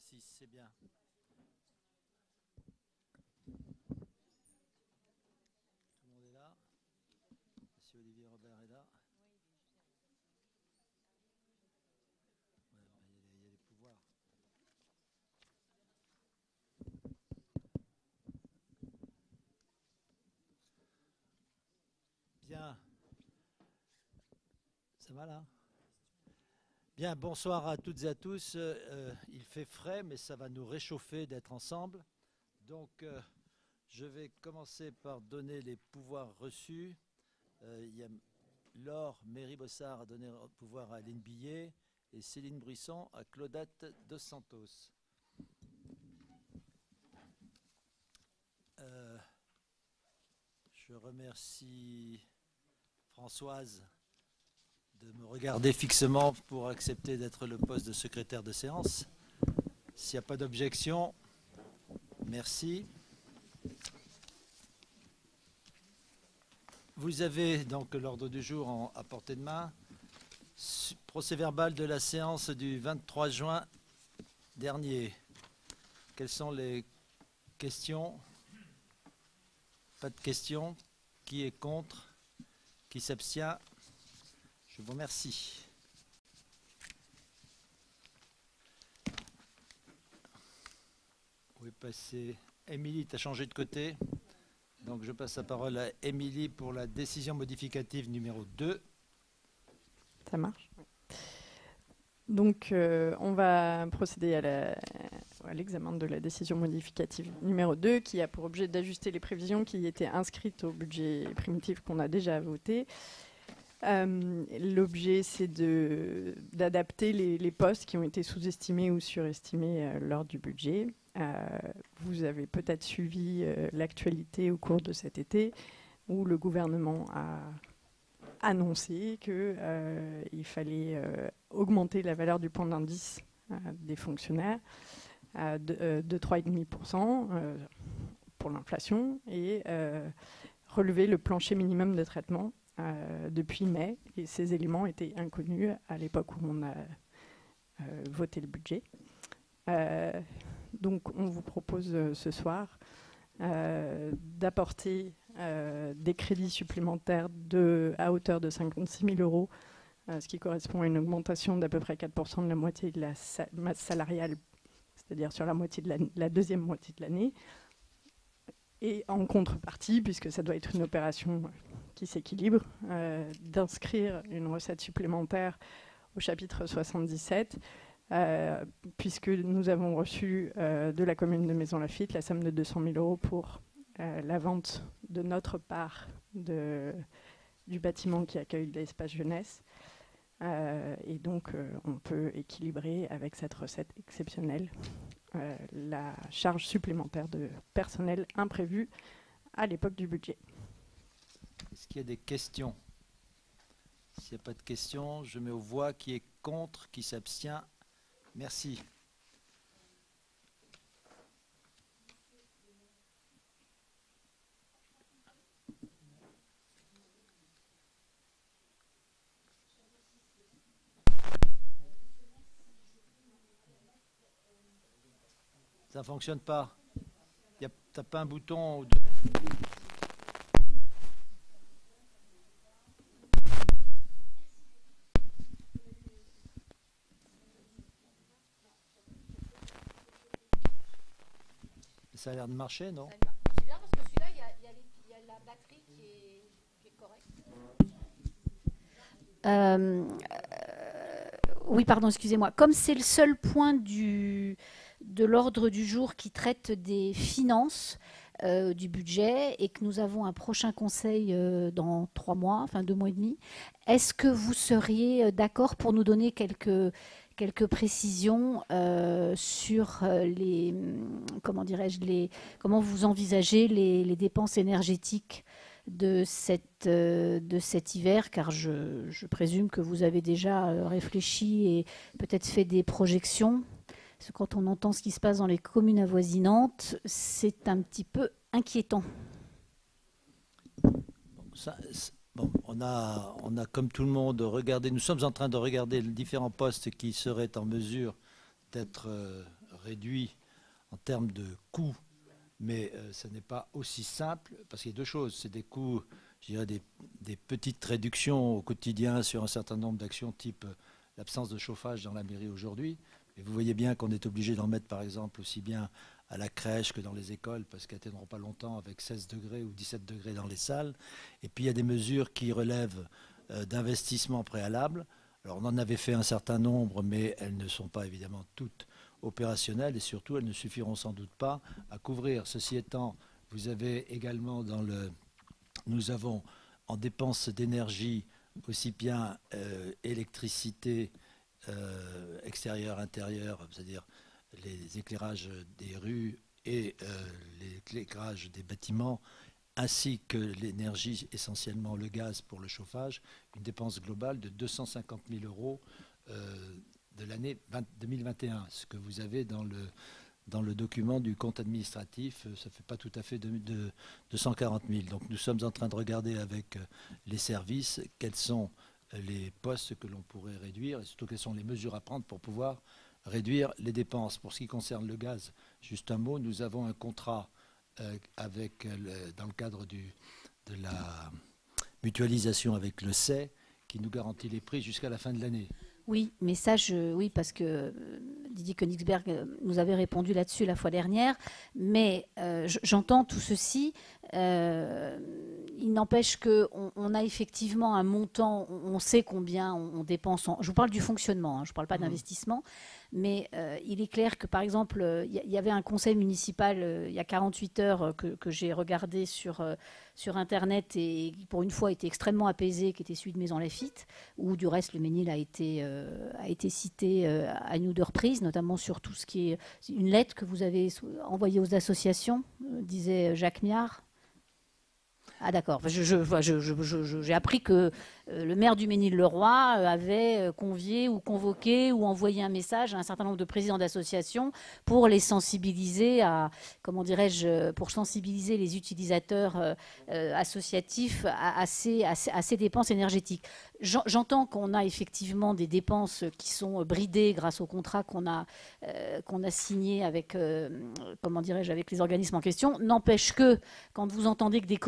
6, c'est bien. Tout le monde est là. Monsieur Olivier Robert est là. Ouais, il y a les pouvoirs. Bien. Ça va là? Bien, bonsoir à toutes et à tous. Il fait frais, mais ça va nous réchauffer d'être ensemble. Donc, je vais commencer par donner les pouvoirs reçus. Il y a Laure Méry-Bossard a donné le pouvoir à Aline Billet et Céline Brisson à Claudette Dos Santos. Je remercie Françoise de me regarder fixement pour accepter d'être le poste de secrétaire de séance. S'il n'y a pas d'objection, merci. Vous avez donc l'ordre du jour à portée de main. Procès verbal de la séance du 23 juin dernier. Quelles sont les questions? Pas de questions. Qui est contre? Qui s'abstient? Je vous remercie. Vous pouvez passer. Émilie, tu as changé de côté. Donc je passe la parole à Émilie pour la décision modificative numéro 2. Ça marche. Donc on va procéder à l'examen de la décision modificative numéro 2 qui a pour objet d'ajuster les prévisions qui étaient inscrites au budget primitif qu'on a déjà voté. L'objet, c'est d'adapter les postes qui ont été sous-estimés ou surestimés lors du budget. Vous avez peut-être suivi l'actualité au cours de cet été où le gouvernement a annoncé qu'il fallait augmenter la valeur du point d'indice des fonctionnaires de 3,5% pour l'inflation et relever le plancher minimum de traitement depuis mai, et ces éléments étaient inconnus à l'époque où on a voté le budget. Donc on vous propose ce soir d'apporter des crédits supplémentaires à hauteur de 56 000 euros, ce qui correspond à une augmentation d'à peu près 4% de la moitié de la masse salariale, c'est-à-dire sur la deuxième moitié de l'année. Et en contrepartie, puisque ça doit être une opération qui s'équilibre, d'inscrire une recette supplémentaire au chapitre 77, puisque nous avons reçu de la commune de Maisons-Laffitte la somme de 200 000 euros pour la vente de notre part du bâtiment qui accueille l'espace jeunesse. Et donc, on peut équilibrer avec cette recette exceptionnelle la charge supplémentaire de personnel imprévue à l'époque du budget. Est-ce qu'il y a des questions? S'il n'y a pas de questions, je mets aux voix qui est contre, qui s'abstient. Merci. Ça ne fonctionne pas. Tu n'as pas un bouton. Ça a l'air de marcher, non? C'est bien parce que celui-là, il y a la batterie qui est correcte. Oui, pardon, excusez-moi. Comme c'est le seul point de l'ordre du jour qui traite des finances du budget et que nous avons un prochain conseil dans 3 mois, enfin 2 mois et demi, est-ce que vous seriez d'accord pour nous donner quelques précisions sur comment dirais-je, comment vous envisagez les dépenses énergétiques de cet hiver, car je présume que vous avez déjà réfléchi et peut-être fait des projections. Parce que quand on entend ce qui se passe dans les communes avoisinantes, c'est un petit peu inquiétant. On a comme tout le monde regardé, nous sommes en train de regarder les différents postes qui seraient en mesure d'être réduit en termes de coûts, mais ce n'est pas aussi simple, parce qu'il y a deux choses. C'est des coûts, je dirais, des petites réductions au quotidien sur un certain nombre d'actions, type l'absence de chauffage dans la mairie aujourd'hui. Et vous voyez bien qu'on est obligé d'en mettre, par exemple, aussi bien à la crèche que dans les écoles, parce qu'elles ne tiendront pas longtemps avec 16 degrés ou 17 degrés dans les salles. Et puis il y a des mesures qui relèvent d'investissements préalables. Alors on en avait fait un certain nombre, mais elles ne sont pas évidemment toutes opérationnelles, et surtout elles ne suffiront sans doute pas à couvrir. Ceci étant, vous avez également nous avons en dépenses d'énergie aussi bien électricité extérieure, intérieure, c'est-à-dire les éclairages des rues et l'éclairage des bâtiments, ainsi que l'énergie, essentiellement le gaz pour le chauffage, une dépense globale de 250 000 € de l'année 2021. Ce que vous avez dans le document du compte administratif, ça ne fait pas tout à fait de 240 000. Donc nous sommes en train de regarder avec les services quels sont les postes que l'on pourrait réduire et surtout quelles sont les mesures à prendre pour pouvoir réduire les dépenses. Pour ce qui concerne le gaz, juste un mot, nous avons un contrat dans le cadre de la mutualisation avec le CEI qui nous garantit les prix jusqu'à la fin de l'année. Oui, mais ça, oui, parce que Didier Königsberg nous avait répondu là-dessus la fois dernière, mais j'entends tout ceci. Il n'empêche qu'on a effectivement un montant, on sait combien on dépense. Je vous parle du fonctionnement, hein, je ne parle pas d'investissement, mais il est clair que, par exemple, il y avait un conseil municipal il y a 48 heures que j'ai regardé sur Internet et qui, pour une fois, était extrêmement apaisé, qui était celui de Maison Lafitte, où du reste, le Ménil a été cité à une ou deux reprises, notamment sur tout ce qui est une lettre que vous avez envoyée aux associations, disait Jacques Miard. Ah d'accord, j'ai appris que le maire du Ménil-le-Roi avait convié ou convoqué ou envoyé un message à un certain nombre de présidents d'associations pour les sensibiliser comment dirais-je, pour sensibiliser les utilisateurs associatifs à ces dépenses énergétiques. J'entends qu'on a effectivement des dépenses qui sont bridées grâce au contrat qu'on a signé avec, comment dirais-je, avec les organismes en question. N'empêche que quand vous entendez que des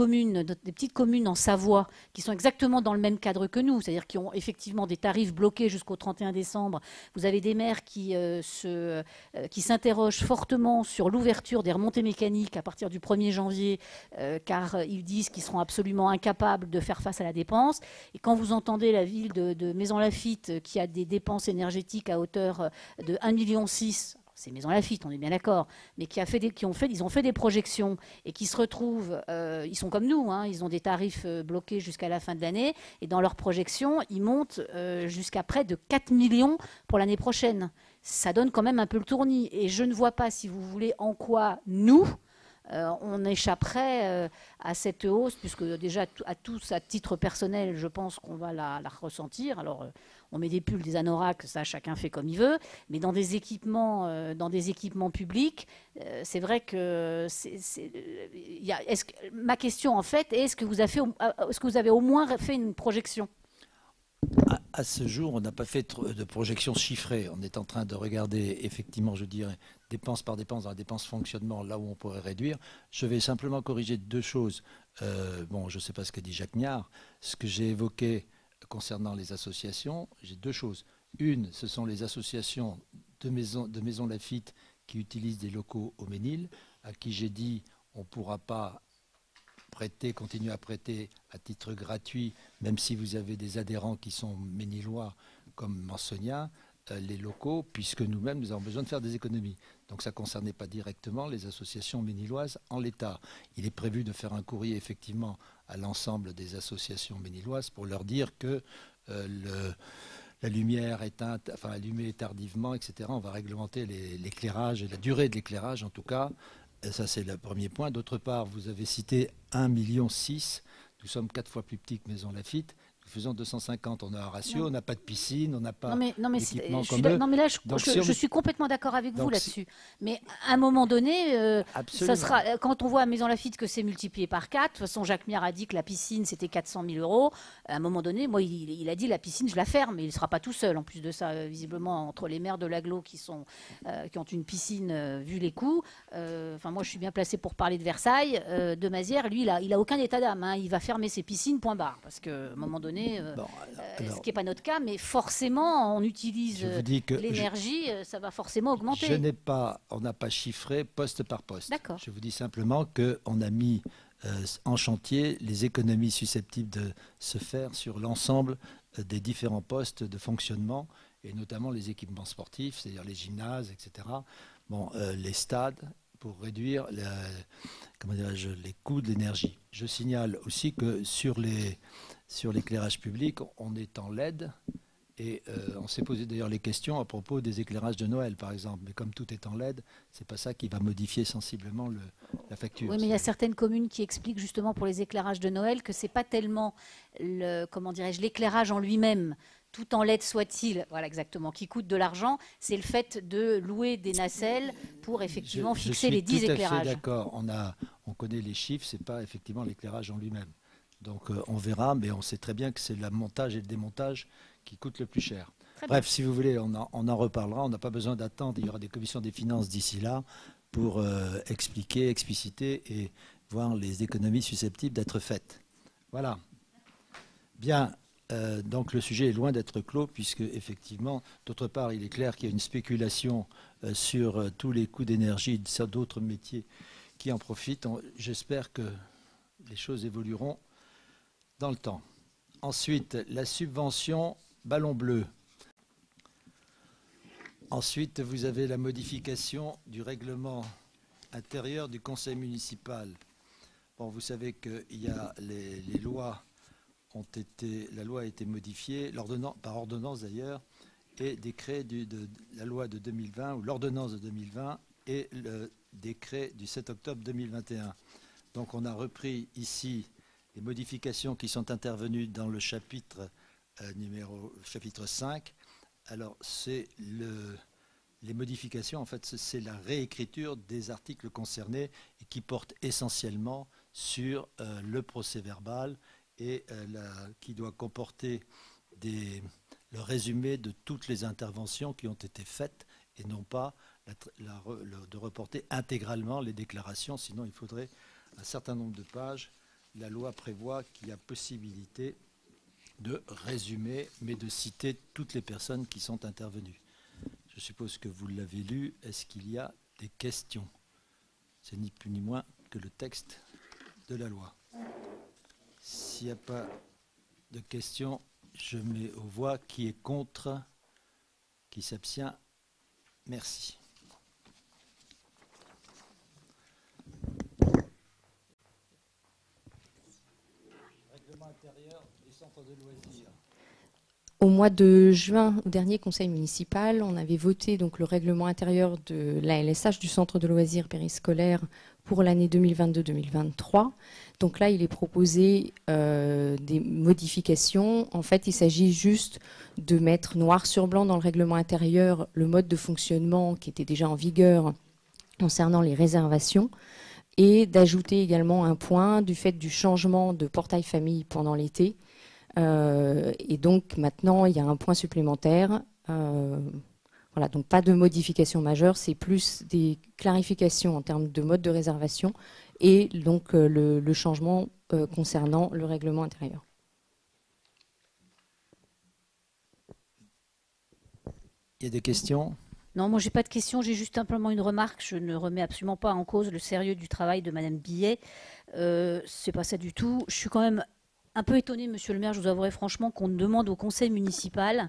petites communes en Savoie, qui sont exactement dans le même cadre que nous, c'est-à-dire qui ont effectivement des tarifs bloqués jusqu'au 31 décembre, vous avez des maires qui s'interrogent fortement sur l'ouverture des remontées mécaniques à partir du 1er janvier, car ils disent qu'ils seront absolument incapables de faire face à la dépense. Et quand vous entendez la ville de Maison Lafitte qui a des dépenses énergétiques à hauteur de 1,6 million, c'est Maison Lafitte, on est bien d'accord, mais ils ont fait des projections et qui se retrouvent, ils sont comme nous, hein, ils ont des tarifs bloqués jusqu'à la fin de l'année, et dans leurs projections, ils montent jusqu'à près de 4 millions pour l'année prochaine. Ça donne quand même un peu le tournis, et je ne vois pas, si vous voulez, en quoi nous, on échapperait à cette hausse, puisque déjà à tous, à titre personnel, je pense qu'on va la ressentir. Alors, on met des pulls, des anoraks, ça, chacun fait comme il veut. Mais dans des équipements publics, c'est vrai que ma question, en fait, est-ce que vous avez au moins fait une projection ? À ce jour, on n'a pas fait de projection chiffrée. On est en train de regarder, effectivement, je dirais, dépense par dépense, dans la dépense fonctionnement, là où on pourrait réduire. Je vais simplement corriger deux choses. Je ne sais pas ce qu'a dit Jacques Miard. Ce que j'ai évoqué concernant les associations, j'ai deux choses. Une, ce sont les associations de Maison Lafitte qui utilisent des locaux au Ménil, à qui j'ai dit on ne pourra pas continuer à prêter à titre gratuit, même si vous avez des adhérents qui sont ménilois comme Mansonia, les locaux, puisque nous-mêmes, nous avons besoin de faire des économies. Donc ça ne concernait pas directement les associations méniloises en l'état. Il est prévu de faire un courrier, effectivement, à l'ensemble des associations méniloises pour leur dire que la lumière éteinte, enfin allumée tardivement, etc. On va réglementer l'éclairage et la durée de l'éclairage, en tout cas. Et ça, c'est le premier point. D'autre part, vous avez cité 1,6 million. Nous sommes 4 fois plus petits que Maison Lafitte. Nous faisons 250, on a un ratio, on n'a pas de piscine, on n'a pas d'équipement je comme suis, eux. non, mais là, Donc, je suis complètement d'accord avec vous donc, là-dessus. Mais à un moment donné, ça absolument. sera, quand on voit à Maison Lafitte que c'est multiplié par 4, de toute façon, Jacques Miard a dit que la piscine, c'était 400 000 euros. À un moment donné, moi, il a dit la piscine, je la ferme. Mais il ne sera pas tout seul. En plus de ça, visiblement, entre les maires de l'agglo qui ont une piscine, vu les coûts. Enfin, moi, je suis bien placée pour parler de Versailles. De Mazières, lui, il a aucun état d'âme. Hein. Il va fermer ses piscines, point barre. Parce qu'à un moment donné, ce qui n'est pas notre cas, mais forcément, on utilise l'énergie, ça va forcément augmenter. On n'a pas chiffré poste par poste. D'accord. Je vous dis simplement qu'on a mis en chantier les économies susceptibles de se faire sur l'ensemble des différents postes de fonctionnement, et notamment les équipements sportifs, c'est-à-dire les gymnases, etc. Les stades, pour réduire les coûts de l'énergie. Je signale aussi que sur l'éclairage public, on est en LED, et on s'est posé d'ailleurs les questions à propos des éclairages de Noël, par exemple. Mais comme tout est en LED, c'est pas ça qui va modifier sensiblement la facture. Oui, mais il y a certaines communes qui expliquent justement pour les éclairages de Noël que c'est pas tellement l'éclairage en lui-même, tout en LED soit-il, voilà exactement, qui coûte de l'argent, c'est le fait de louer des nacelles pour effectivement fixer les 10 éclairages. Je suis tout à fait d'accord, on connaît les chiffres, c'est pas effectivement l'éclairage en lui-même. Donc on verra, mais on sait très bien que c'est le montage et le démontage qui coûte le plus cher. Bref, si vous voulez, on en reparlera, on n'a pas besoin d'attendre, il y aura des commissions des finances d'ici là pour expliquer, expliciter et voir les économies susceptibles d'être faites. Voilà. Bien. Donc le sujet est loin d'être clos, puisque effectivement, d'autre part, il est clair qu'il y a une spéculation sur tous les coûts d'énergie sur d'autres métiers qui en profitent. J'espère que les choses évolueront dans le temps. Ensuite, la subvention ballon bleu. Ensuite, vous avez la modification du règlement intérieur du conseil municipal. Bon, vous savez qu'il y a les lois. La loi a été modifiée par ordonnance d'ailleurs, et décret de la loi de 2020 ou l'ordonnance de 2020 et le décret du 7 octobre 2021. Donc on a repris ici les modifications qui sont intervenues dans le chapitre chapitre 5. Alors c'est les modifications, en fait, c'est la réécriture des articles concernés et qui portent essentiellement sur le procès-verbal et qui doit comporter le résumé de toutes les interventions qui ont été faites et non pas de reporter intégralement les déclarations, sinon il faudrait un certain nombre de pages. La loi prévoit qu'il y a possibilité de résumer, mais de citer toutes les personnes qui sont intervenues. Je suppose que vous l'avez lu. Est-ce qu'il y a des questions? C'est ni plus ni moins que le texte de la loi. S'il n'y a pas de questions, je mets aux voix qui est contre, qui s'abstient. Merci. Règlement intérieur du centre de loisirs. Au mois de juin, au dernier conseil municipal, on avait voté donc le règlement intérieur de l'ALSH du centre de loisirs périscolaire pour l'année 2022-2023. Donc là, il est proposé des modifications. En fait, il s'agit juste de mettre noir sur blanc dans le règlement intérieur le mode de fonctionnement qui était déjà en vigueur concernant les réservations et d'ajouter également un point du fait du changement de portail famille pendant l'été. Et donc maintenant, il y a un point supplémentaire. Voilà, donc pas de modification majeure, c'est plus des clarifications en termes de mode de réservation et donc le changement concernant le règlement intérieur. Il y a des questions? Non, moi j'ai pas de questions, j'ai juste simplement une remarque. Je ne remets absolument pas en cause le sérieux du travail de Madame Billet. C'est pas ça du tout. Je suis quand même un peu étonnée, Monsieur le maire, je vous avouerai franchement, qu'on demande au conseil municipal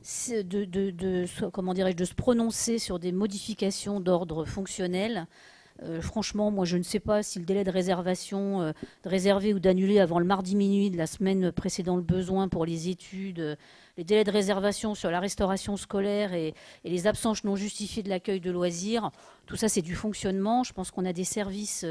de se prononcer sur des modifications d'ordre fonctionnel, Franchement, moi, je ne sais pas si le délai de réservation, de réserver ou d'annuler avant le mardi minuit de la semaine précédant le besoin pour les études, les délais de réservation sur la restauration scolaire et les absences non justifiées de l'accueil de loisirs, tout ça, c'est du fonctionnement. Je pense qu'on a des services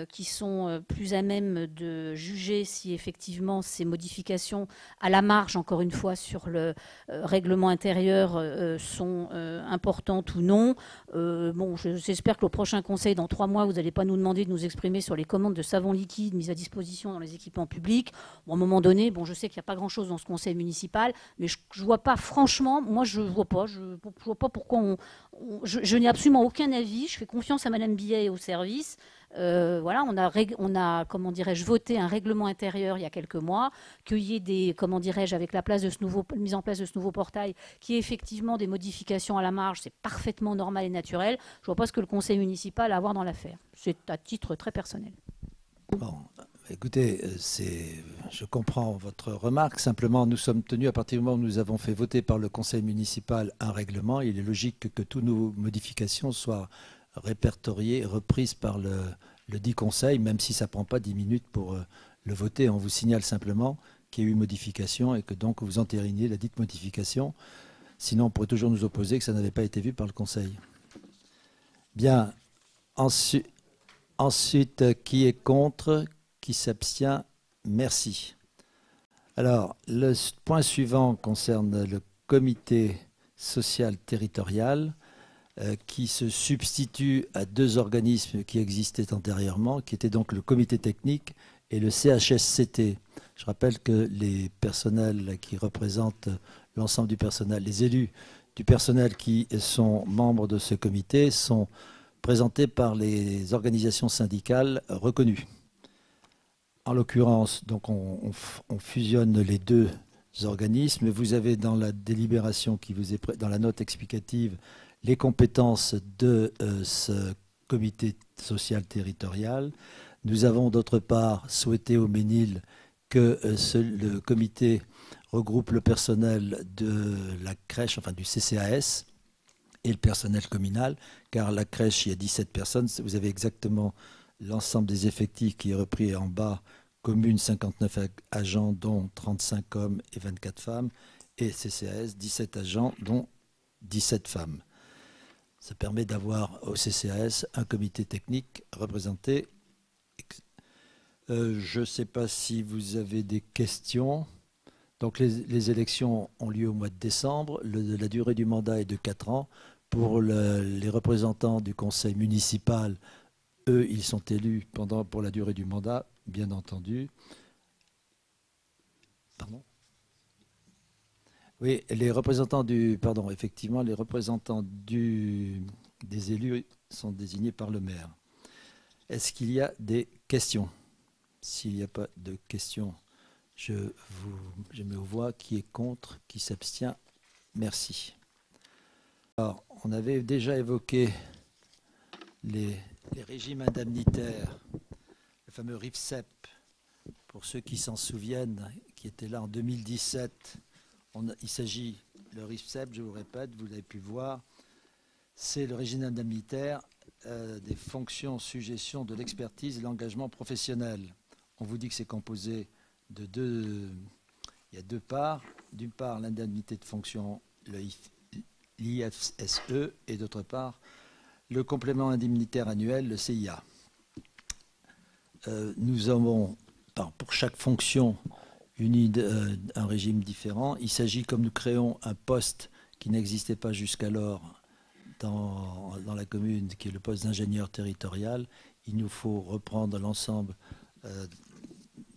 qui sont plus à même de juger si effectivement ces modifications à la marge, encore une fois, sur le règlement intérieur sont importantes ou non. Bon, j'espère que le prochain conseil, dans 3 mois, vous n'allez pas nous demander de nous exprimer sur les commandes de savon liquide mises à disposition dans les équipements publics. Bon, à un moment donné, bon, je sais qu'il n'y a pas grand-chose dans ce conseil municipal, mais je ne vois pas, franchement, moi, je ne vois pas pourquoi je n'ai absolument aucun avis. Je fais confiance à Madame Billet et au service. Voilà, on a, comment dirais-je, voté un règlement intérieur il y a quelques mois, qu'il y ait des, comment dirais-je, avec la mise en place de ce nouveau portail, qui est effectivement des modifications à la marge, c'est parfaitement normal et naturel. Je ne vois pas ce que le conseil municipal a à voir dans l'affaire. C'est à titre très personnel. Bon, écoutez, je comprends votre remarque. Simplement, nous sommes tenus, à partir du moment où nous avons fait voter par le conseil municipal un règlement, il est logique que toutes nos modifications soient répertoriées, reprises par le dit conseil, même si ça ne prend pas 10 minutes pour le voter. On vous signale simplement qu'il y a eu modification et que donc vous entériniez la dite modification. Sinon, on pourrait toujours nous opposer que ça n'avait pas été vu par le conseil. Bien. Ensuite, qui est contre? Qui s'abstient? Merci. Alors, le point suivant concerne le comité social territorial qui se substitue à 2 organismes qui existaient antérieurement, qui étaient donc le comité technique et le CHSCT. Je rappelle que les personnels qui représentent l'ensemble du personnel, les élus du personnel qui sont membres de ce comité sont présentés par les organisations syndicales reconnues. En l'occurrence, donc on fusionne les 2 organismes. Vous avez dans la délibération qui vous est dans la note explicative les compétences de ce comité social territorial. Nous avons d'autre part souhaité au Ménil que le comité regroupe le personnel de la crèche, enfin du CCAS, et le personnel communal, car la crèche, il y a 17 personnes. Vous avez exactement l'ensemble des effectifs qui est repris en bas. Commune, 59 agents, dont 35 hommes et 24 femmes. Et CCAS, 17 agents, dont 17 femmes. Ça permet d'avoir au CCAS un comité technique représenté. Je ne sais pas si vous avez des questions. Donc les élections ont lieu au mois de décembre. La durée du mandat est de 4 ans. Pour les représentants du conseil municipal, eux, ils sont élus pour la durée du mandat, bien entendu. Pardon ? Oui, les représentants effectivement, les représentants des élus sont désignés par le maire. Est-ce qu'il y a des questions? S'il n'y a pas de questions, je mets aux voix qui est contre, qui s'abstient. Merci. Alors, on avait déjà évoqué les régimes indemnitaires, le fameux RIFSEP, pour ceux qui s'en souviennent, qui étaient là en 2017. Il s'agit, le RIFSEP, je vous répète, vous l'avez pu voir, c'est le régime indemnitaire des fonctions, suggestions de l'expertise et l'engagement professionnel. On vous dit que c'est composé de il y a 2 parts. D'une part, l'indemnité de fonction, l'IFSE, et d'autre part, le complément indemnitaire annuel, le CIA. Nous avons, pour chaque fonction, un régime différent. Il s'agit, comme nous créons un poste qui n'existait pas jusqu'alors dans la commune, qui est le poste d'ingénieur territorial, il nous faut reprendre l'ensemble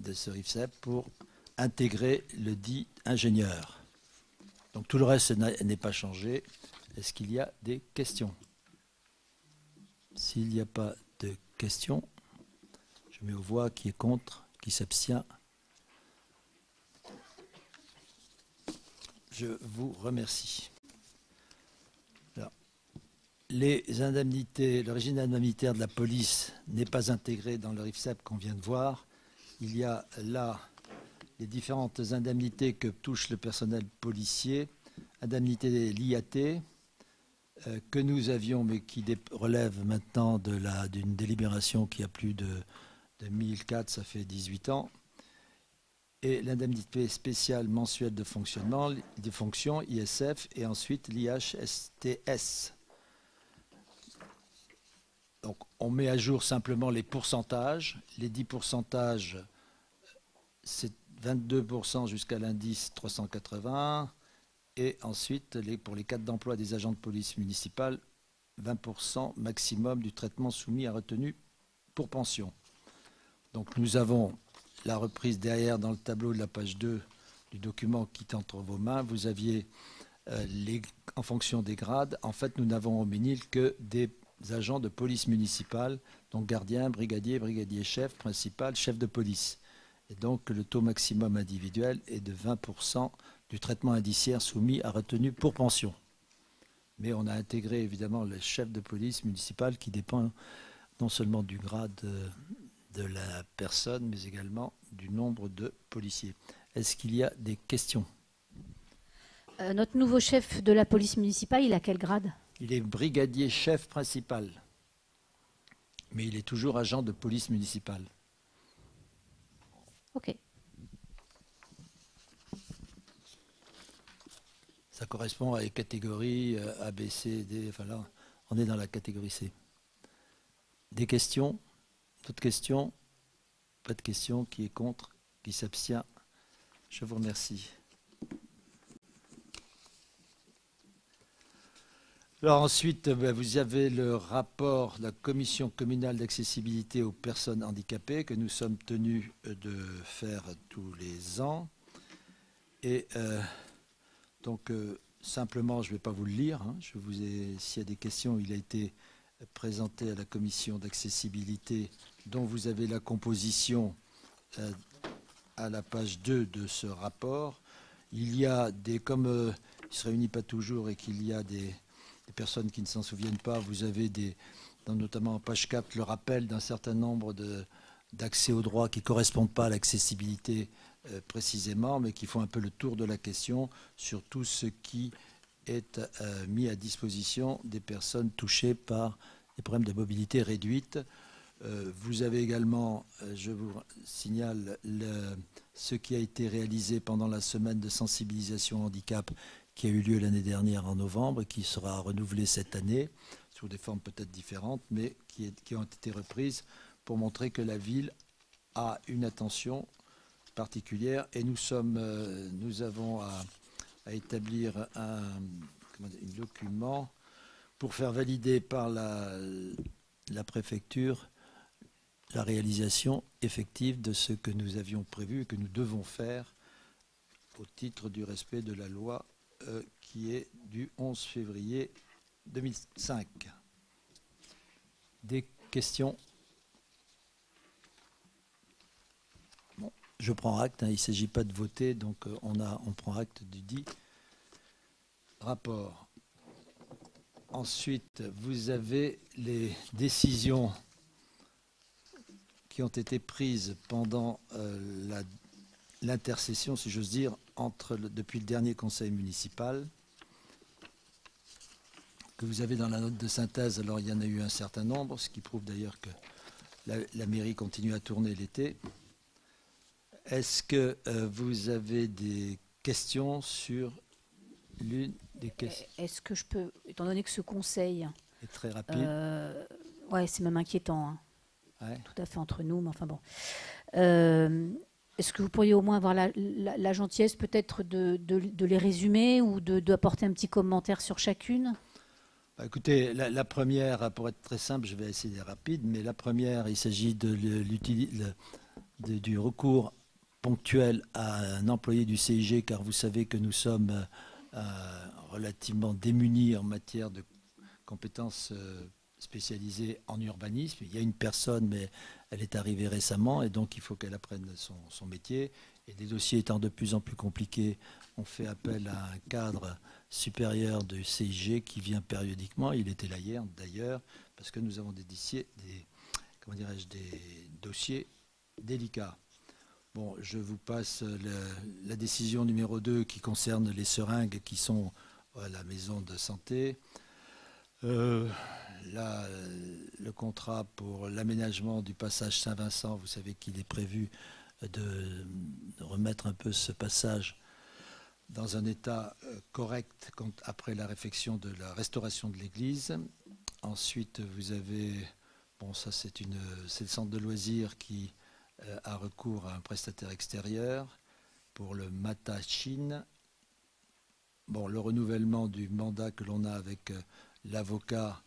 de ce RIFSEP pour intégrer le dit ingénieur. Donc tout le reste n'est pas changé. Est-ce qu'il y a des questions? S'il n'y a pas de questions, je mets aux voix qui est contre, qui s'abstient. Je vous remercie. Alors, les indemnités, le régime indemnitaire de la police n'est pas intégré dans le RIFSEP qu'on vient de voir. Il y a là les différentes indemnités que touche le personnel policier, indemnité de l'IAT, que nous avions, mais qui relève maintenant d'une délibération qui a plus de 2004, ça fait 18 ans, et l'indemnité spéciale mensuelle de fonctionnement, des fonctions, ISF, et ensuite l'IHSTS. Donc on met à jour simplement les pourcentages. Les 10 pourcentages, c'est 22% jusqu'à l'indice 380. Et ensuite, pour les cas d'emploi des agents de police municipale, 20% maximum du traitement soumis à retenue pour pension. Donc nous avons la reprise derrière dans le tableau de la page 2 du document qui est entre vos mains. Vous aviez, en fonction des grades, en fait nous n'avons au Ménil que des agents de police municipale, donc gardien, brigadier, brigadier-chef, principal, chef de police. Et donc le taux maximum individuel est de 20% du traitement indiciaire soumis à retenue pour pension. Mais on a intégré évidemment le chef de police municipal qui dépend non seulement du grade de la personne, mais également du nombre de policiers. Est-ce qu'il y a des questions? Notre nouveau chef de la police municipale, il a quel grade? Il est brigadier chef principal, mais il est toujours agent de police municipale. Ok. Ça correspond à les catégories A, B, C, D. Enfin là, on est dans la catégorie C. Des questions? D'autres questions? Pas de questions. Qui est contre? Qui s'abstient? Je vous remercie. Alors ensuite, vous avez le rapport de la Commission communale d'accessibilité aux personnes handicapées que nous sommes tenus de faire tous les ans. Et donc, simplement, je ne vais pas vous le lire. Hein. S'il y a des questions, il a été présenté à la commission d'accessibilité dont vous avez la composition à la page 2 de ce rapport. Il y a des, comme il ne se réunit pas toujours et qu'il y a des personnes qui ne s'en souviennent pas, vous avez notamment en page 4 le rappel d'un certain nombre d'accès aux droits qui ne correspondent pas à l'accessibilité précisément, mais qui font un peu le tour de la question sur tout ce qui est mis à disposition des personnes touchées par des problèmes de mobilité réduite. Vous avez également, je vous signale, ce qui a été réalisé pendant la semaine de sensibilisation au handicap qui a eu lieu l'année dernière en novembre et qui sera renouvelée cette année, sous des formes peut-être différentes, mais qui ont été reprises pour montrer que la ville a une attention particulière et nous avons à établir un document pour faire valider par la préfecture la réalisation effective de ce que nous avions prévu et que nous devons faire au titre du respect de la loi qui est du 11 février 2005. Des questions? Bon, je prends acte, hein, il ne s'agit pas de voter, donc on prend acte du dit rapport. Ensuite, vous avez les décisions qui ont été prises pendant l'intercession, si j'ose dire, depuis le dernier conseil municipal, que vous avez dans la note de synthèse. Alors, il y en a eu un certain nombre, ce qui prouve d'ailleurs que la mairie continue à tourner l'été. Est-ce que vous avez des questions sur l'une des questions? Est-ce que je peux, étant donné que ce conseil est très rapide, ouais, c'est même inquiétant, hein. Ouais. Tout à fait entre nous, mais enfin bon. Est-ce que vous pourriez au moins avoir la gentillesse peut-être de les résumer ou d'apporter un petit commentaire sur chacune? Bah, écoutez, la première, pour être très simple, je vais essayer d'être rapide, mais la première, il s'agit du recours ponctuel à un employé du CIG, car vous savez que nous sommes relativement démunis en matière de compétences spécialisée en urbanisme. Il y a une personne, mais elle est arrivée récemment et donc il faut qu'elle apprenne son métier. Et des dossiers étant de plus en plus compliqués, on fait appel à un cadre supérieur du CIG qui vient périodiquement. Il était là hier d'ailleurs, parce que nous avons des dossiers délicats. Bon, je vous passe la décision numéro 2 qui concerne les seringues qui sont à la maison de santé. Là, le contrat pour l'aménagement du passage Saint-Vincent, vous savez qu'il est prévu de remettre un peu ce passage dans un état correct après la réfection de la restauration de l'église. Ensuite, vous avez, bon, ça c'est le centre de loisirs qui a recours à un prestataire extérieur pour le Mata Chine. Bon, le renouvellement du mandat que l'on a avec l'avocat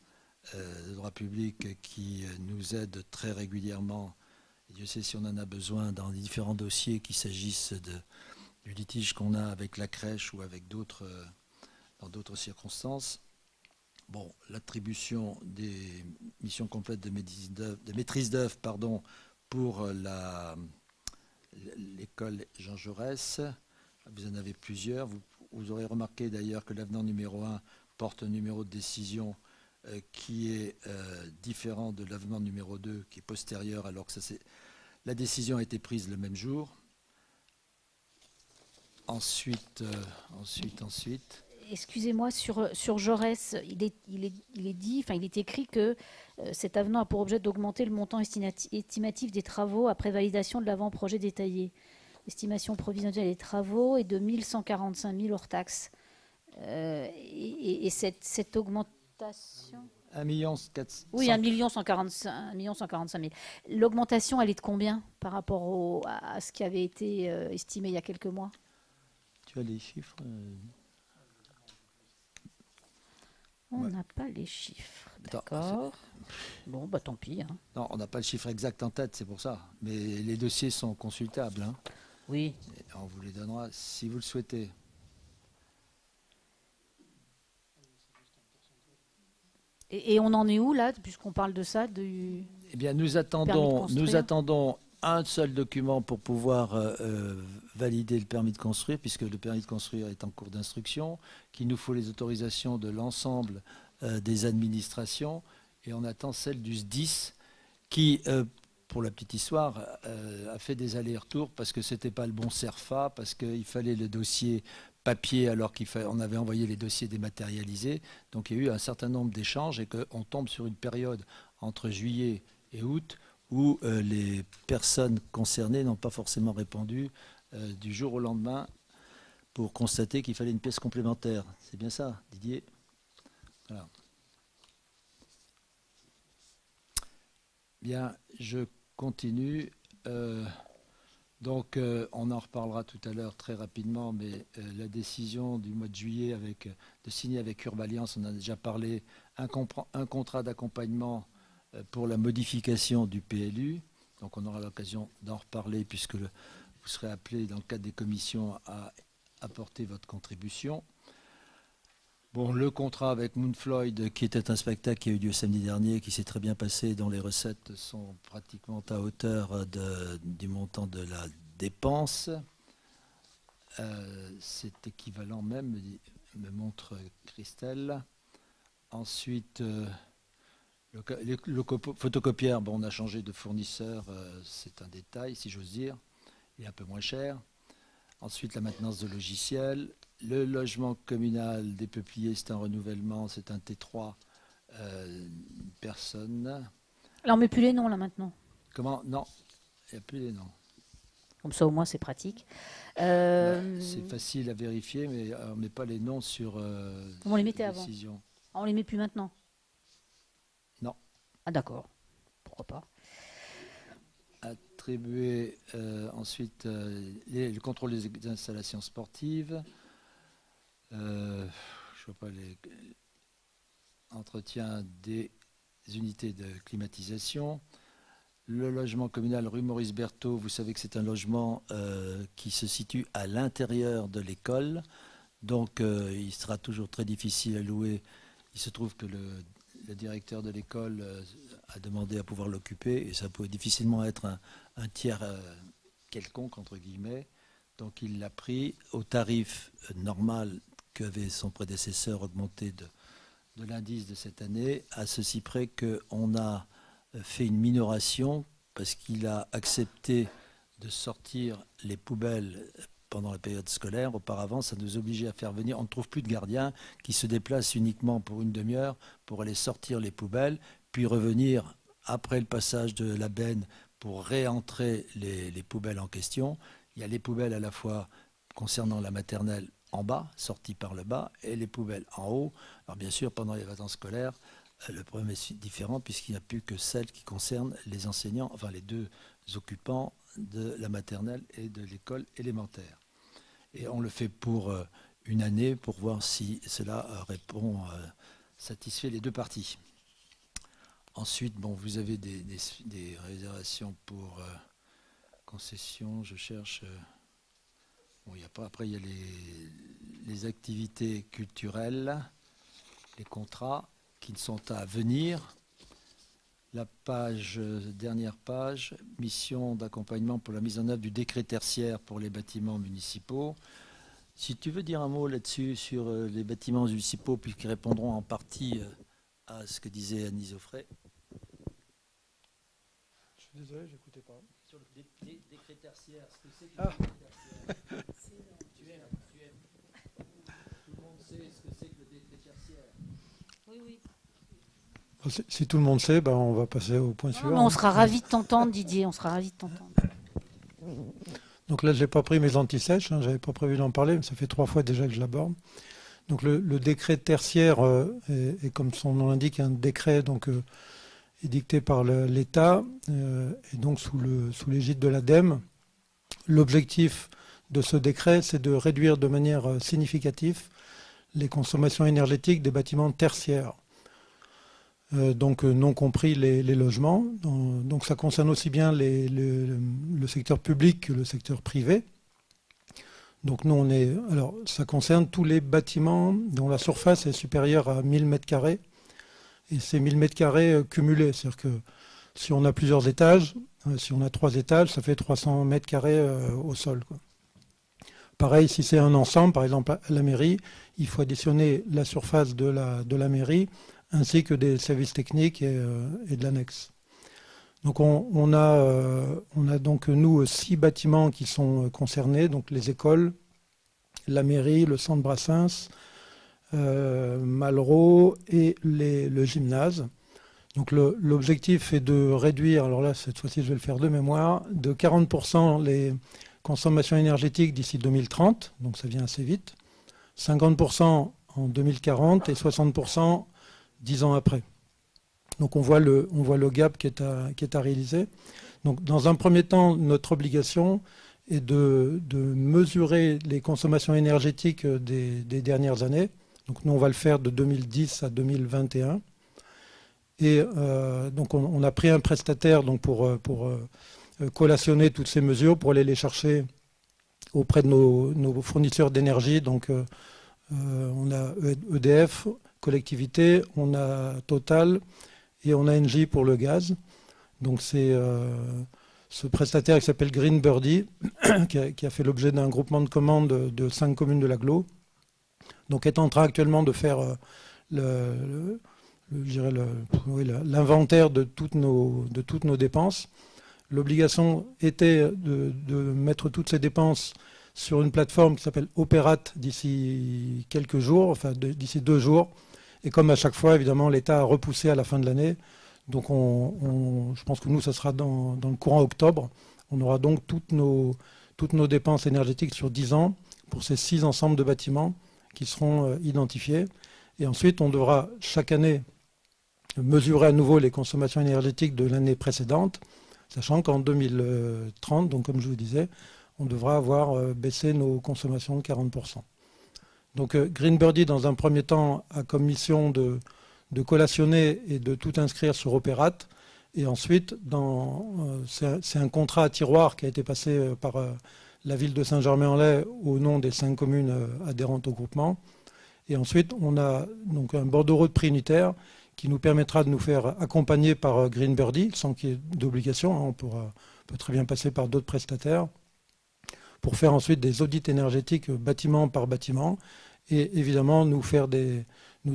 de droit public qui nous aide très régulièrement. Et Dieu sait si on en a besoin dans les différents dossiers, qu'il s'agisse du litige qu'on a avec la crèche ou avec dans d'autres circonstances. Bon, l'attribution des missions complètes de maîtrise d'œuvre pour l'école Jean Jaurès. Vous en avez plusieurs. Vous aurez remarqué d'ailleurs que l'avenant numéro 1 porte un numéro de décision qui est différent de l'avenant numéro 2 qui est postérieur, alors que la décision a été prise le même jour. Ensuite. Excusez-moi, sur Jaurès, il est écrit que cet avenant a pour objet d'augmenter le montant estimatif des travaux après validation de l'avant-projet détaillé. L'estimation provisionnelle des travaux est de 1 145 000 hors taxes. Et cette augmentation... 1 400 000. Oui, 1 145 000. L'augmentation, elle est de combien par rapport à ce qui avait été estimé il y a quelques mois? Tu as les chiffres On n'a pas les chiffres, d'accord. Bon, bah tant pis. Hein. Non, on n'a pas le chiffre exact en tête, c'est pour ça. Mais les dossiers sont consultables. Hein. Oui. Et on vous les donnera si vous le souhaitez. Et on en est où là, puisqu'on parle de ça Eh bien, nous attendons un seul document pour pouvoir valider le permis de construire, puisque le permis de construire est en cours d'instruction, qu'il nous faut les autorisations de l'ensemble des administrations, et on attend celle du SDIS qui, pour la petite histoire, a fait des allers-retours parce que ce n'était pas le bon CERFA, parce qu'il fallait le dossier papier alors qu'on avait envoyé les dossiers dématérialisés. Donc il y a eu un certain nombre d'échanges et qu'on tombe sur une période entre juillet et août où les personnes concernées n'ont pas forcément répondu du jour au lendemain pour constater qu'il fallait une pièce complémentaire. C'est bien ça, Didier? Voilà. Bien, je continue. Donc, on en reparlera tout à l'heure très rapidement, mais la décision du mois de juillet de signer avec Urballiance, on en a déjà parlé, un contrat d'accompagnement pour la modification du PLU. Donc on aura l'occasion d'en reparler puisque vous serez appelé dans le cadre des commissions à apporter votre contribution. Bon, le contrat avec Moonfloyd, qui était un spectacle qui a eu lieu samedi dernier, qui s'est très bien passé, dont les recettes sont pratiquement à hauteur du montant de la dépense. C'est équivalent même, me montre Christelle. Ensuite... Le photocopieur, bon, on a changé de fournisseur, c'est un détail, si j'ose dire. Il est un peu moins cher. Ensuite, la maintenance de logiciels. Le logement communal des peupliers, c'est un renouvellement, c'est un T3 personne. Là, on ne met plus les noms, là, maintenant. Comment? Non, il n'y a plus les noms. Comme ça, au moins, c'est pratique. C'est facile à vérifier, mais on ne met pas les noms sur on les mettait avant. On ne les met plus maintenant? Non. Ah d'accord, pourquoi pas. Attribuer ensuite le contrôle des installations sportives. Je ne vois pas entretien des unités de climatisation. Le logement communal rue Maurice Berthaud, vous savez que c'est un logement qui se situe à l'intérieur de l'école. Donc il sera toujours très difficile à louer. Il se trouve que le directeur de l'école a demandé à pouvoir l'occuper et ça peut difficilement être un tiers quelconque, entre guillemets. Donc il l'a pris au tarif normal qu'avait son prédécesseur augmenté de l'indice de cette année, à ceci près qu'on a fait une minoration parce qu'il a accepté de sortir les poubelles pendant la période scolaire. Auparavant, ça nous obligeait à faire venir. On ne trouve plus de gardiens qui se déplacent uniquement pour une demi-heure pour aller sortir les poubelles, puis revenir après le passage de la benne pour réentrer les poubelles en question. Il y a les poubelles à la fois concernant la maternelle en bas, sorties par le bas, et les poubelles en haut. Alors bien sûr, pendant les vacances scolaires, le problème est différent puisqu'il n'y a plus que celles qui concernent les enseignants, enfin les deux occupants de la maternelle et de l'école élémentaire. Et on le fait pour une année pour voir si cela satisfait les deux parties. Ensuite, bon, vous avez des réservations pour concession, je cherche. Bon, il y a pas, après, il y a les activités culturelles, les contrats qui sont à venir. La dernière page, mission d'accompagnement pour la mise en œuvre du décret tertiaire pour les bâtiments municipaux. Si tu veux dire un mot là-dessus, sur les bâtiments municipaux, puisqu'ils répondront en partie à ce que disait Annie Zoffret. Je suis désolé, je n'écoutais pas. Sur le décret tertiaire, ce que c'est que le décret tertiaire. Tu aimes. Tout le monde sait ce que c'est que le décret tertiaire. Oui, oui. Si tout le monde sait, ben on va passer au point suivant. On sera ravis de t'entendre, Didier, on sera ravis de t'entendre. Donc là, je n'ai pas pris mes antisèches, je n'avais pas prévu d'en parler, mais ça fait 3 fois déjà que je l'aborde. Donc le décret tertiaire est, comme son nom l'indique, un décret édicté par l'État et donc sous l'égide de l'ADEME. L'objectif de ce décret, c'est de réduire de manière significative les consommations énergétiques des bâtiments tertiaires. Donc non compris les logements. Donc ça concerne aussi bien le secteur public que le secteur privé. Donc nous alors ça concerne tous les bâtiments dont la surface est supérieure à 1000 m². Et c'est 1000 m² cumulés. C'est-à-dire que si on a plusieurs étages, si on a 3 étages, ça fait 300 m² au sol, quoi. Pareil, si c'est un ensemble, par exemple à la mairie, il faut additionner la surface de la mairie ainsi que des services techniques et de l'annexe. Donc on a donc nous 6 bâtiments qui sont concernés, donc les écoles, la mairie, le centre Brassens, Malraux et le gymnase. Donc l'objectif est de réduire, alors là cette fois-ci je vais le faire de mémoire, de 40% les consommations énergétiques d'ici 2030, donc ça vient assez vite, 50% en 2040 et 60% 10 ans après. Donc on voit le gap qui est à réaliser. Donc dans un premier temps, notre obligation est de mesurer les consommations énergétiques des dernières années. Donc nous on va le faire de 2010 à 2021. Et donc on a pris un prestataire donc pour collationner toutes ces mesures, pour aller les chercher auprès de nos fournisseurs d'énergie. Donc on a EDF, collectivité, on a Total et on a Engie pour le gaz. Donc c'est ce prestataire qui s'appelle Green Birdie qui a fait l'objet d'un groupement de commandes de 5 communes de l'agglo. Donc est en train actuellement de faire l'inventaire de toutes nos dépenses. L'obligation était de mettre toutes ces dépenses sur une plateforme qui s'appelle Opérate d'ici quelques jours, enfin d'ici 2 jours. Et comme à chaque fois, évidemment, l'État a repoussé à la fin de l'année. Donc je pense que nous, ça sera dans le courant octobre. On aura donc toutes nos dépenses énergétiques sur 10 ans pour ces 6 ensembles de bâtiments qui seront identifiés. Et ensuite, on devra chaque année mesurer à nouveau les consommations énergétiques de l'année précédente, sachant qu'en 2030, donc comme je vous disais, on devra avoir baissé nos consommations de 40%. Donc Green Birdie, dans un premier temps, a comme mission de collationner et de tout inscrire sur Opérate. Et ensuite, c'est un contrat à tiroir qui a été passé par la ville de Saint-Germain-en-Laye au nom des 5 communes adhérentes au groupement. Et ensuite, on a donc un bordereau de prix unitaire qui nous permettra de nous faire accompagner par Green Birdie, sans qu'il y ait d'obligation. On peut très bien passer par d'autres prestataires pour faire ensuite des audits énergétiques bâtiment par bâtiment et évidemment nous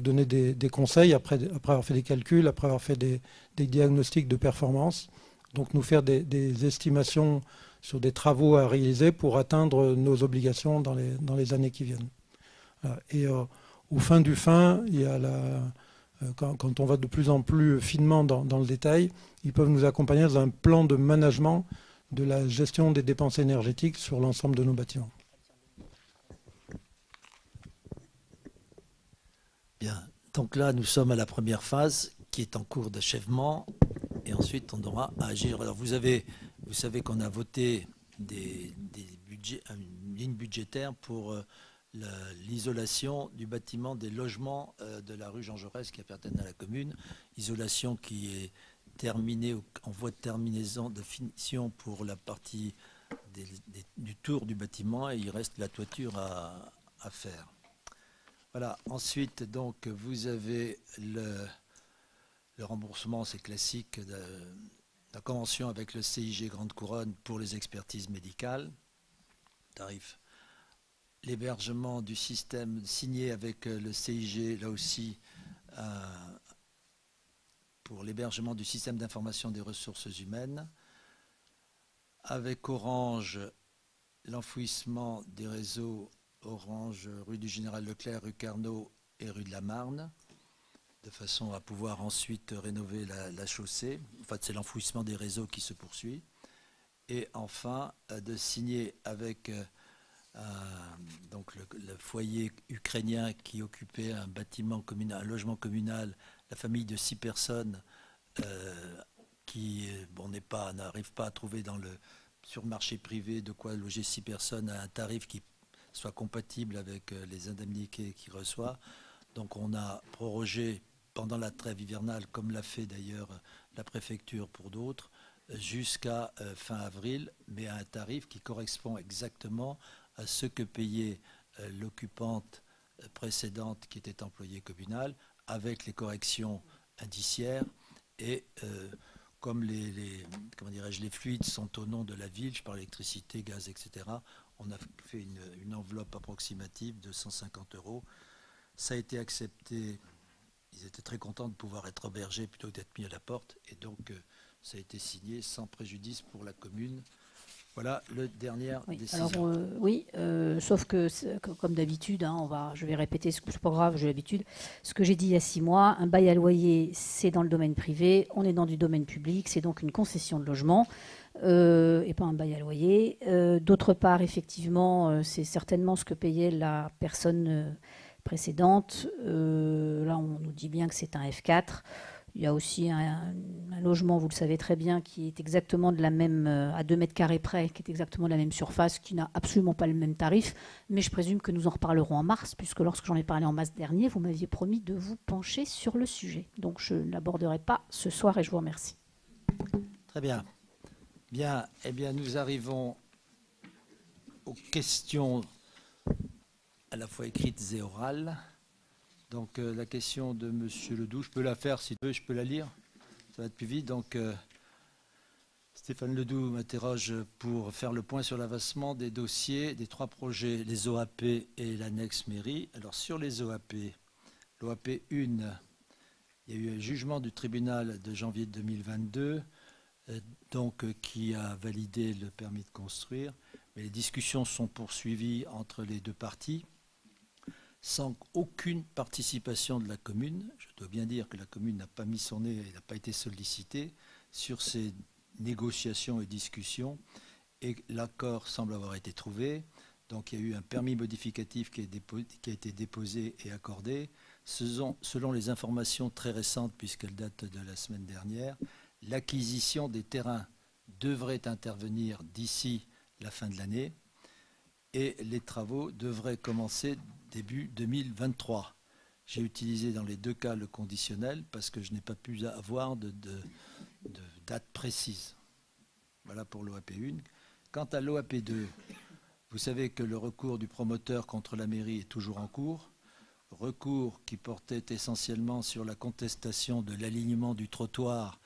donner des conseils après avoir fait des calculs, après avoir fait des diagnostics de performance. Donc nous faire des estimations sur des travaux à réaliser pour atteindre nos obligations dans les années qui viennent. Voilà. Et au fin du fin, il y a quand on va de plus en plus finement dans le détail, ils peuvent nous accompagner dans un plan de management de la gestion des dépenses énergétiques sur l'ensemble de nos bâtiments. Bien, donc là, nous sommes à la première phase qui est en cours d'achèvement et ensuite on aura à agir. Alors vous savez qu'on a voté des budgets, une ligne budgétaire pour l'isolation du bâtiment des logements de la rue Jean Jaurès qui appartiennent à la commune, isolation qui est terminée en voie de terminaison de finition pour la partie du tour du bâtiment et il reste la toiture à faire. Voilà, ensuite donc vous avez le remboursement, c'est classique, de la convention avec le CIG Grande Couronne pour les expertises médicales, tarif. L'hébergement du système signé avec le CIG, là aussi, pour l'hébergement du système d'information des ressources humaines. Avec Orange, l'enfouissement des réseaux Orange, rue du Général Leclerc, rue Carnot et rue de la Marne, de façon à pouvoir ensuite rénover la chaussée. En fait, c'est l'enfouissement des réseaux qui se poursuit. Et enfin, de signer avec donc le foyer ukrainien qui occupait un bâtiment communal, un logement communal, la famille de 6 personnes qui n'arrive pas à trouver sur le marché privé de quoi loger 6 personnes à un tarif qui soit compatible avec les indemnités qu'il reçoit. Donc on a prorogé pendant la trêve hivernale, comme l'a fait d'ailleurs la préfecture pour d'autres, jusqu'à fin avril, mais à un tarif qui correspond exactement à ce que payait l'occupante précédente qui était employée communale, avec les corrections indiciaires. Et comme les fluides sont au nom de la ville, je parle électricité, gaz, etc., on a fait une enveloppe approximative de 150 €. Ça a été accepté. Ils étaient très contents de pouvoir être hébergés plutôt que d'être mis à la porte. Et donc, ça a été signé sans préjudice pour la commune. Voilà le dernier décision. Alors, sauf que, comme d'habitude, hein, je vais répéter, c'est pas grave, j'ai l'habitude. Ce que j'ai dit il y a 6 mois, un bail à loyer, c'est dans le domaine privé, on est dans du domaine public, c'est donc une concession de logement. Et pas un bail à loyer. D'autre part, effectivement, c'est certainement ce que payait la personne précédente. Là, on nous dit bien que c'est un F4. Il y a aussi un logement, vous le savez très bien, qui est exactement de la même, à 2 mètres carrés près, qui est exactement de la même surface, qui n'a absolument pas le même tarif. Mais je présume que nous en reparlerons en mars, puisque lorsque j'en ai parlé en mars dernier, vous m'aviez promis de vous pencher sur le sujet. Donc je ne l'aborderai pas ce soir et je vous remercie. Très bien. Bien, eh bien, nous arrivons aux questions à la fois écrites et orales. Donc, la question de M. Ledoux, je peux la faire si tu veux, je peux la lire. Ça va être plus vite. Donc, Stéphane Ledoux m'interroge pour faire le point sur l'avancement des dossiers des 3 projets, les OAP et l'annexe mairie. Alors, sur les OAP, l'OAP 1, il y a eu un jugement du tribunal de janvier 2022. Donc, qui a validé le permis de construire. Mais les discussions sont poursuivies entre les 2 parties, sans aucune participation de la commune. Je dois bien dire que la commune n'a pas mis son nez, elle n'a pas été sollicitée sur ces négociations et discussions. Et l'accord semble avoir été trouvé. Donc, il y a eu un permis modificatif qui a été déposé et accordé. Selon les informations très récentes, puisqu'elles datent de la semaine dernière, l'acquisition des terrains devrait intervenir d'ici la fin de l'année et les travaux devraient commencer début 2023. J'ai utilisé dans les 2 cas le conditionnel parce que je n'ai pas pu avoir de date précise. Voilà pour l'OAP 1. Quant à l'OAP 2, vous savez que le recours du promoteur contre la mairie est toujours en cours. Recours qui portait essentiellement sur la contestation de l'alignement du trottoir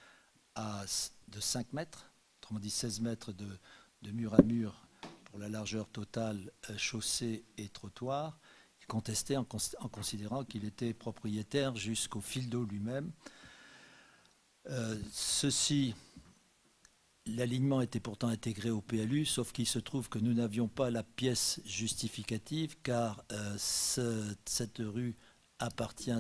de 5 mètres, autrement dit 16 mètres de mur à mur pour la largeur totale chaussée et trottoir. Il contestait en considérant qu'il était propriétaire jusqu'au fil d'eau lui-même. L'alignement était pourtant intégré au PLU, sauf qu'il se trouve que nous n'avions pas la pièce justificative, car cette rue appartient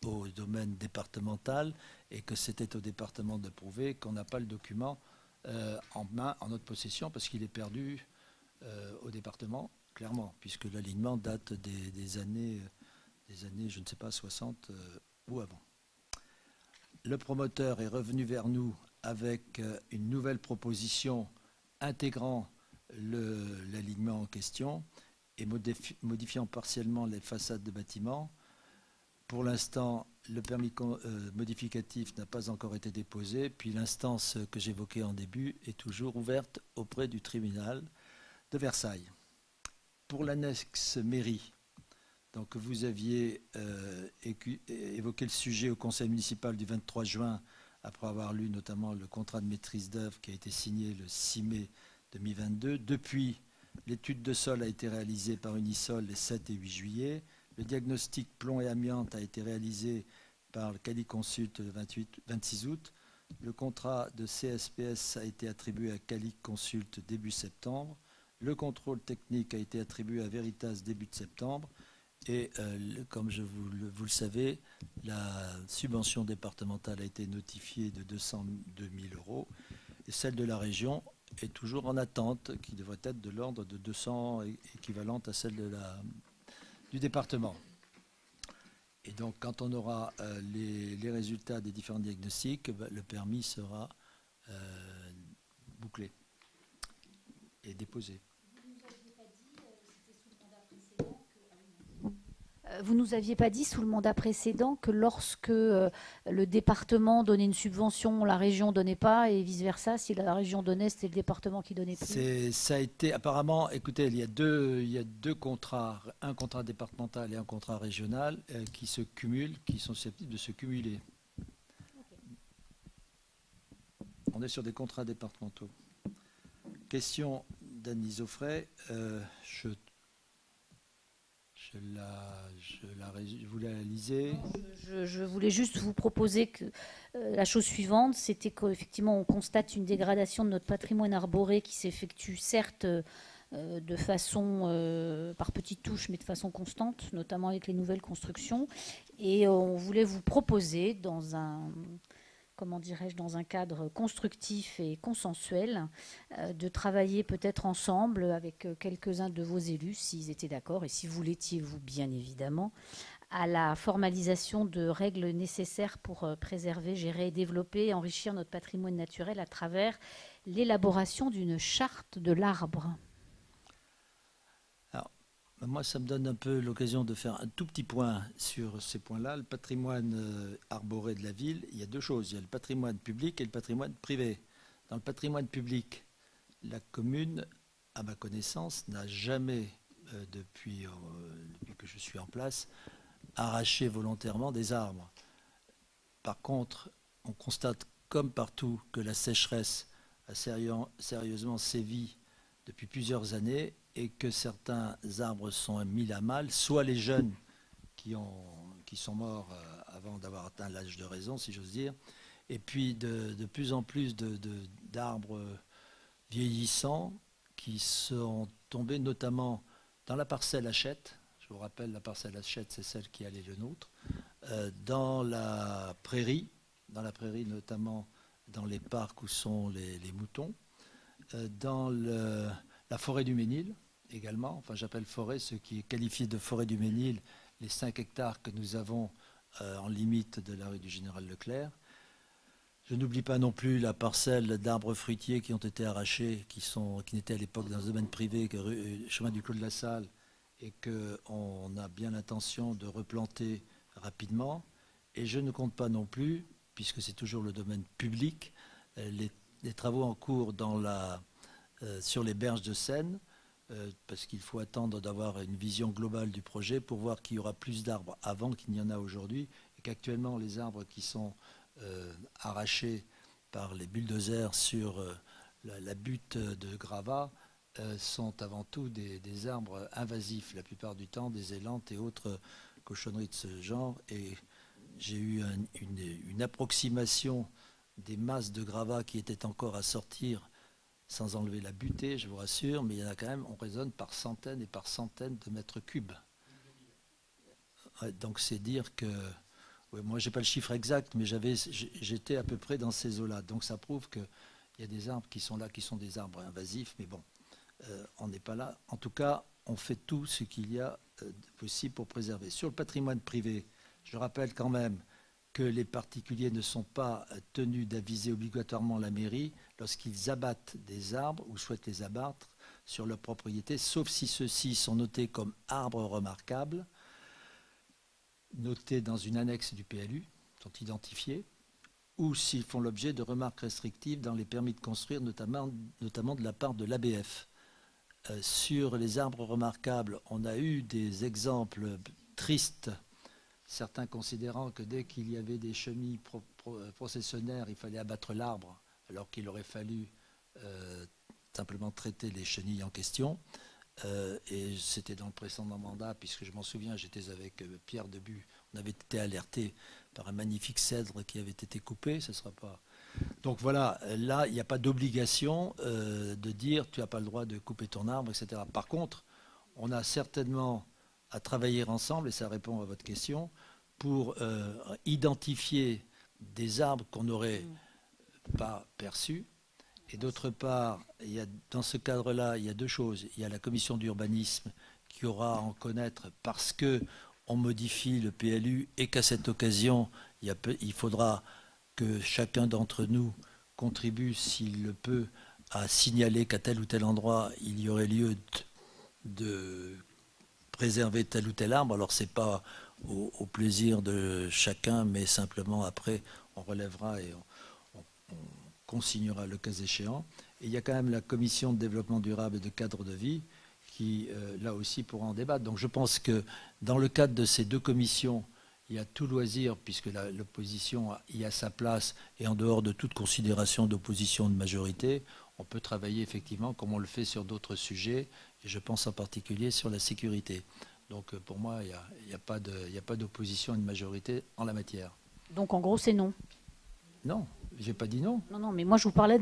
au domaine départemental et que c'était au département de prouver qu'on n'a pas le document en main, en notre possession, parce qu'il est perdu au département, clairement, puisque l'alignement date des années, je ne sais pas, 60 ou avant. Le promoteur est revenu vers nous avec une nouvelle proposition intégrant l'alignement en question et modifiant partiellement les façades de bâtiments. Pour l'instant, le permis modificatif n'a pas encore été déposé, puis l'instance que j'évoquais en début est toujours ouverte auprès du tribunal de Versailles. Pour l'annexe mairie, donc vous aviez évoqué le sujet au conseil municipal du 23 juin, après avoir lu notamment le contrat de maîtrise d'œuvre qui a été signé le 6 mai 2022. Depuis, l'étude de sol a été réalisée par Unisol les 7 et 8 juillet. Le diagnostic plomb et amiante a été réalisé par le Calic-Consult le 26 août. Le contrat de CSPS a été attribué à Calic-Consult début septembre. Le contrôle technique a été attribué à Veritas début de septembre. Et comme vous le savez, la subvention départementale a été notifiée de 202 000 €. Et celle de la région est toujours en attente, qui devrait être de l'ordre de 200 équivalente à celle du département. Et donc, quand on aura les résultats des différents diagnostics, le permis sera bouclé et déposé. Vous ne nous aviez pas dit sous le mandat précédent que lorsque le département donnait une subvention, la région ne donnait pas, et vice-versa, si la région donnait, c'était le département qui donnait plus. Ça a été apparemment, écoutez, il y a deux contrats, un contrat départemental et un contrat régional qui se cumulent, qui sont susceptibles de se cumuler. Okay. On est sur des contrats départementaux. Question d'Anne Isofray, vous la lisez? Je voulais juste vous proposer que la chose suivante, c'était qu'effectivement on constate une dégradation de notre patrimoine arboré qui s'effectue certes de façon par petites touches, mais de façon constante, notamment avec les nouvelles constructions. Et on voulait vous proposer dans un cadre constructif et consensuel, de travailler peut-être ensemble avec quelques-uns de vos élus, s'ils étaient d'accord, et si vous l'étiez, vous, bien évidemment, à la formalisation de règles nécessaires pour préserver, gérer, développer et enrichir notre patrimoine naturel à travers l'élaboration d'une charte de l'arbre. Moi, ça me donne un peu l'occasion de faire un tout petit point sur ces points-là. Le patrimoine arboré de la ville, il y a deux choses. Il y a le patrimoine public et le patrimoine privé. Dans le patrimoine public, la commune, à ma connaissance, n'a jamais, depuis que je suis en place, arraché volontairement des arbres. Par contre, on constate, comme partout, que la sécheresse a sérieusement sévi depuis plusieurs années, et que certains arbres sont mis à mal, soit les jeunes qui sont morts avant d'avoir atteint l'âge de raison, si j'ose dire, et puis de plus en plus d'arbres vieillissants qui sont tombés notamment dans la parcelle Hachette. Je vous rappelle, la parcelle Hachette, c'est celle qui allait le nôtre, dans la prairie notamment dans les parcs où sont les moutons, dans la forêt du Ménil également, enfin j'appelle forêt ce qui est qualifié de forêt du Ménil, les 5 hectares que nous avons en limite de la rue du Général Leclerc. Je n'oublie pas non plus la parcelle d'arbres fruitiers qui ont été arrachés, qui n'étaient à l'époque dans le domaine privé, chemin du Clos de la Salle, et qu'on a bien l'intention de replanter rapidement. Et je ne compte pas non plus, puisque c'est toujours le domaine public, les travaux en cours sur les berges de Seine, parce qu'il faut attendre d'avoir une vision globale du projet pour voir qu'il y aura plus d'arbres avant qu'il n'y en a aujourd'hui, et qu'actuellement les arbres qui sont arrachés par les bulldozers sur la butte de Gravats sont avant tout des arbres invasifs, la plupart du temps des élantes et autres cochonneries de ce genre. Et j'ai eu une approximation des masses de gravats qui étaient encore à sortir sans enlever la butée, je vous rassure, mais il y en a quand même, on raisonne par centaines et par centaines de mètres cubes. Ouais, donc c'est dire que, ouais, moi j'ai pas le chiffre exact, mais j'étais à peu près dans ces eaux-là. Donc ça prouve qu'il y a des arbres qui sont là, qui sont des arbres invasifs, mais bon, on n'est pas là. En tout cas, on fait tout ce qu'il y a de possible pour préserver. Sur le patrimoine privé, je rappelle quand même que les particuliers ne sont pas tenus d'aviser obligatoirement la mairie lorsqu'ils abattent des arbres ou souhaitent les abattre sur leur propriété, sauf si ceux-ci sont notés comme arbres remarquables, notés dans une annexe du PLU, sont identifiés, ou s'ils font l'objet de remarques restrictives dans les permis de construire, notamment de la part de l'ABF. Sur les arbres remarquables, on a eu des exemples tristes, certains considérant que dès qu'il y avait des chenilles processionnaires, il fallait abattre l'arbre, alors qu'il aurait fallu simplement traiter les chenilles en question. Et c'était dans le précédent mandat, puisque je m'en souviens, j'étais avec Pierre Debu, on avait été alerté par un magnifique cèdre qui avait été coupé, ce ne sera pas... Donc voilà, là, il n'y a pas d'obligation de dire tu n'as pas le droit de couper ton arbre, etc. Par contre, on a certainement à travailler ensemble, et ça répond à votre question, pour identifier des arbres qu'on n'aurait pas perçus. Et d'autre part, dans ce cadre-là, il y a deux choses. Il y a la commission d'urbanisme qui aura à en connaître parce qu'on modifie le PLU et qu'à cette occasion, il faudra que chacun d'entre nous contribue, s'il le peut, à signaler qu'à tel ou tel endroit, il y aurait lieu de préserver tel ou tel arbre. Alors, ce n'est pas au plaisir de chacun, mais simplement après, on relèvera et on consignera le cas échéant. Et il y a quand même la commission de développement durable et de cadre de vie qui, là aussi, pourra en débattre. Donc, je pense que dans le cadre de ces deux commissions, il y a tout loisir, puisque l'opposition y a sa place, et en dehors de toute considération d'opposition de majorité, on peut travailler effectivement comme on le fait sur d'autres sujets, et je pense en particulier sur la sécurité. Donc pour moi, il n'y a pas d'opposition à une majorité en la matière. Donc en gros, c'est non. Non, j'ai pas dit non. Non, non, mais moi je vous parlais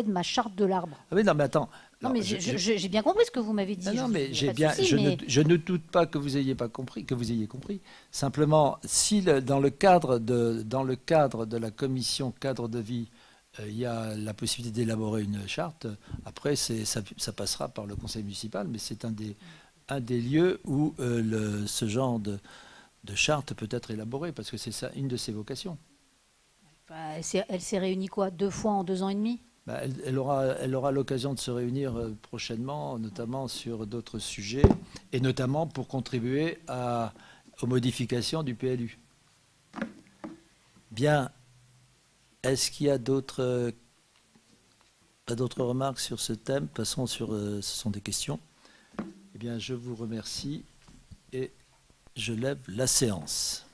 de ma charte de l'arbre. Ah oui, non, mais attends. Non, mais j'ai bien compris ce que vous m'avez dit. Non, mais je ne doute pas que vous ayez compris. Simplement, si dans le cadre de la commission cadre de vie, il y a la possibilité d'élaborer une charte, après ça passera par le conseil municipal, mais c'est un des lieux où ce genre de charte peut être élaborée, parce que c'est ça une de ses vocations. Elle s'est réunie quoi, 2 fois en 2 ans et demi? Elle aura l'occasion de se réunir prochainement, notamment sur d'autres sujets, et notamment pour contribuer aux modifications du PLU. Bien, est-ce qu'il y a d'autres remarques sur ce thème? Passons ce sont des questions. Eh bien, je vous remercie et je lève la séance.